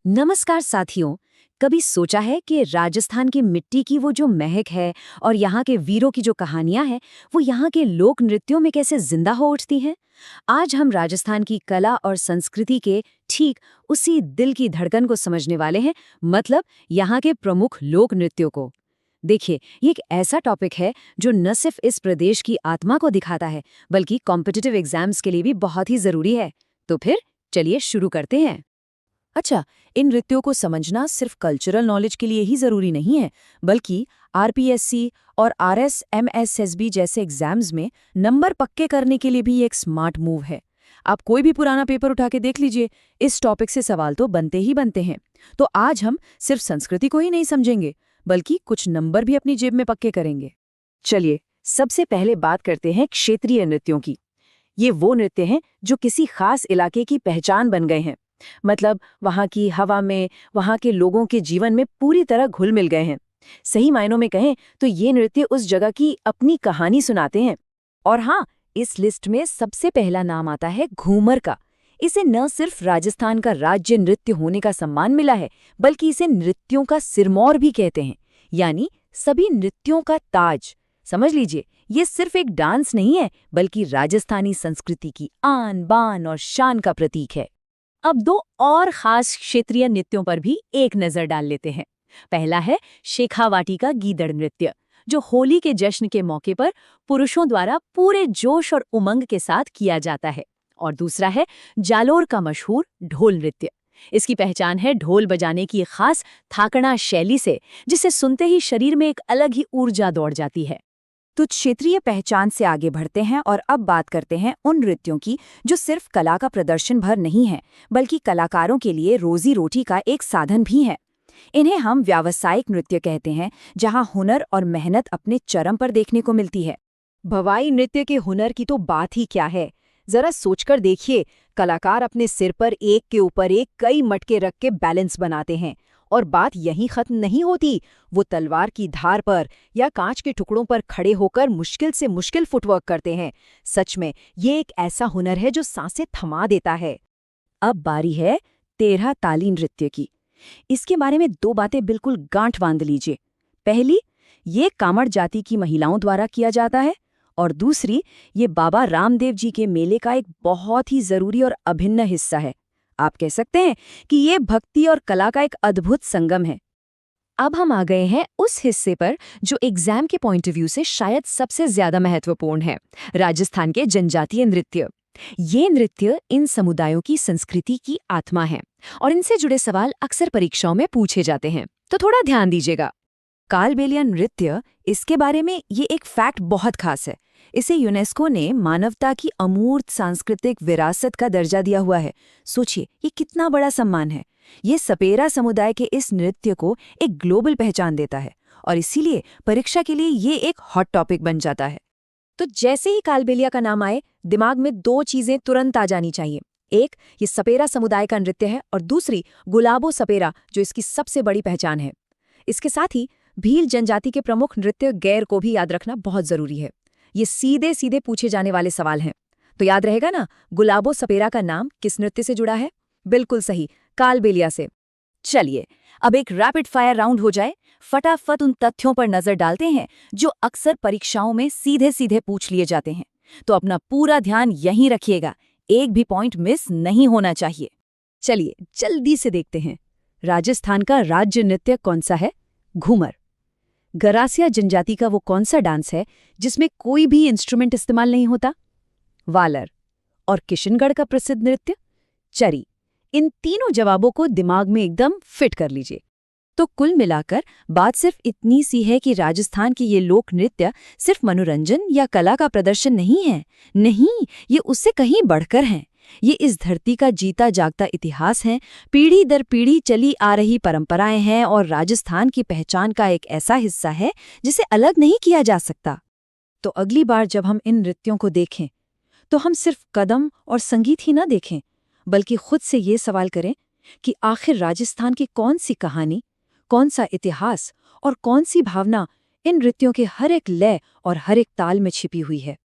नमस्कार साथियों। कभी सोचा है कि राजस्थान की मिट्टी की वो जो महक है और यहाँ के वीरों की जो कहानियां हैं वो यहाँ के लोक नृत्यों में कैसे जिंदा हो उठती हैं। आज हम राजस्थान की कला और संस्कृति के ठीक उसी दिल की धड़कन को समझने वाले हैं, मतलब यहाँ के प्रमुख लोक नृत्यों को। देखिए, ये एक ऐसा टॉपिक है जो न सिर्फ इस प्रदेश की आत्मा को दिखाता है बल्कि कॉम्पिटिटिव एग्जाम्स के लिए भी बहुत ही जरूरी है। तो फिर चलिए शुरू करते हैं। अच्छा, इन नृत्यों को समझना सिर्फ कल्चरल नॉलेज के लिए ही जरूरी नहीं है, बल्कि आरपीएससी और आरएसएमएसएसबी जैसे एग्जाम्स में नंबर पक्के करने के लिए भी एक स्मार्ट मूव है। आप कोई भी पुराना पेपर उठा के देख लीजिए, इस टॉपिक से सवाल तो बनते ही बनते हैं। तो आज हम सिर्फ संस्कृति को ही नहीं समझेंगे, बल्कि कुछ नंबर भी अपनी जेब में पक्के करेंगे। चलिए, सबसे पहले बात करते हैं क्षेत्रीय नृत्यों की। ये वो नृत्य हैं जो किसी खास इलाके की पहचान बन गए हैं, मतलब वहाँ की हवा में, वहाँ के लोगों के जीवन में पूरी तरह घुल मिल गए हैं। सही मायनों में कहें तो ये नृत्य उस जगह की अपनी कहानी सुनाते हैं। और हाँ, इस लिस्ट में सबसे पहला नाम आता है घूमर का। इसे न सिर्फ राजस्थान का राज्य नृत्य होने का सम्मान मिला है, बल्कि इसे नृत्यों का सिरमौर भी कहते हैं, यानी सभी नृत्यों का ताज। समझ लीजिए, ये सिर्फ एक डांस नहीं है, बल्कि राजस्थानी संस्कृति की आन बान और शान का प्रतीक है। अब दो और खास क्षेत्रीय नृत्यों पर भी एक नजर डाल लेते हैं। पहला है शेखावाटी का गीदड़ नृत्य, जो होली के जश्न के मौके पर पुरुषों द्वारा पूरे जोश और उमंग के साथ किया जाता है। और दूसरा है जालोर का मशहूर ढोल नृत्य। इसकी पहचान है ढोल बजाने की खास थाकड़ा शैली से, जिसे सुनते ही शरीर में एक अलग ही ऊर्जा दौड़ जाती है। तो क्षेत्रीय पहचान से आगे बढ़ते हैं और अब बात करते हैं उन नृत्यों की जो सिर्फ कला का प्रदर्शन भर नहीं है, बल्कि कलाकारों के लिए रोजी रोटी का एक साधन भी है। इन्हें हम व्यावसायिक नृत्य कहते हैं, जहां हुनर और मेहनत अपने चरम पर देखने को मिलती है। भवाई नृत्य के हुनर की तो बात ही क्या है। जरा सोचकर देखिए, कलाकार अपने सिर पर एक के ऊपर एक कई मटके रख के बैलेंस बनाते हैं। और बात यहीं खत्म नहीं होती, वो तलवार की धार पर या कांच के टुकड़ों पर खड़े होकर मुश्किल से मुश्किल फुटवर्क करते हैं। सच में ये एक ऐसा हुनर है जो सांसें थमा देता है। अब बारी है 13 ताली नृत्य की। इसके बारे में दो बातें बिल्कुल गांठ बांध लीजिए। पहली, ये कामड़ जाति की महिलाओं द्वारा किया जाता है, और दूसरी, ये बाबा रामदेव जी के मेले का एक बहुत ही जरूरी और अभिन्न हिस्सा है। आप कह सकते हैं कि ये भक्ति और कला का एक अद्भुत संगम है। अब हम आ गए हैं उस हिस्से पर जो एग्जाम के पॉइंट ऑफ व्यू से शायद सबसे ज्यादा महत्वपूर्ण है, राजस्थान के जनजातीय नृत्य। ये नृत्य इन समुदायों की संस्कृति की आत्मा है और इनसे जुड़े सवाल अक्सर परीक्षाओं में पूछे जाते हैं, तो थोड़ा ध्यान दीजिएगा। कालबेलिया नृत्य, इसके बारे में ये एक फैक्ट बहुत खास है। इसे यूनेस्को ने मानवता की अमूर्त सांस्कृतिक विरासत का दर्जा दिया हुआ है। सोचिए, ये कितना बड़ा सम्मान है। ये सपेरा समुदाय के इस नृत्य को एक ग्लोबल पहचान देता है और इसीलिए परीक्षा के लिए ये एक हॉट टॉपिक बन जाता है। तो जैसे ही कालबेलिया का नाम आए, दिमाग में दो चीजें तुरंत आ जानी चाहिए। एक, ये सपेरा समुदाय का नृत्य है, और दूसरी, गुलाबो सपेरा, जो इसकी सबसे बड़ी पहचान है। इसके साथ ही भील जनजाति के प्रमुख नृत्य गैर को भी याद रखना बहुत जरूरी है। ये सीधे सीधे पूछे जाने वाले सवाल हैं। तो याद रहेगा ना, गुलाबो सपेरा का नाम किस नृत्य से जुड़ा है? बिल्कुल सही, कालबेलिया से। चलिए, अब एक रैपिड फायर राउंड हो जाए। फटाफट उन तथ्यों पर नजर डालते हैं जो अक्सर परीक्षाओं में सीधे सीधे पूछ लिए जाते हैं। तो अपना पूरा ध्यान यहीं रखिएगा, एक भी पॉइंट मिस नहीं होना चाहिए। चलिए जल्दी से देखते हैं। राजस्थान का राज्य नृत्य कौन सा है? घूमर। गरासिया जनजाति का वो कौन सा डांस है जिसमें कोई भी इंस्ट्रूमेंट इस्तेमाल नहीं होता? वालर। और किशनगढ़ का प्रसिद्ध नृत्य? चरी। इन तीनों जवाबों को दिमाग में एकदम फिट कर लीजिए। तो कुल मिलाकर बात सिर्फ इतनी सी है कि राजस्थान की ये लोक नृत्य सिर्फ मनोरंजन या कला का प्रदर्शन नहीं है। नहीं, ये उससे कहीं बढ़कर हैं। ये इस धरती का जीता जागता इतिहास है, पीढ़ी दर पीढ़ी चली आ रही परंपराएं हैं और राजस्थान की पहचान का एक ऐसा हिस्सा है जिसे अलग नहीं किया जा सकता। तो अगली बार जब हम इन नृत्यों को देखें, तो हम सिर्फ कदम और संगीत ही न देखें, बल्कि खुद से ये सवाल करें कि आखिर राजस्थान की कौन सी कहानी, कौन सा इतिहास और कौन सी भावना इन नृत्यों के हर एक लय और हर एक ताल में छिपी हुई है।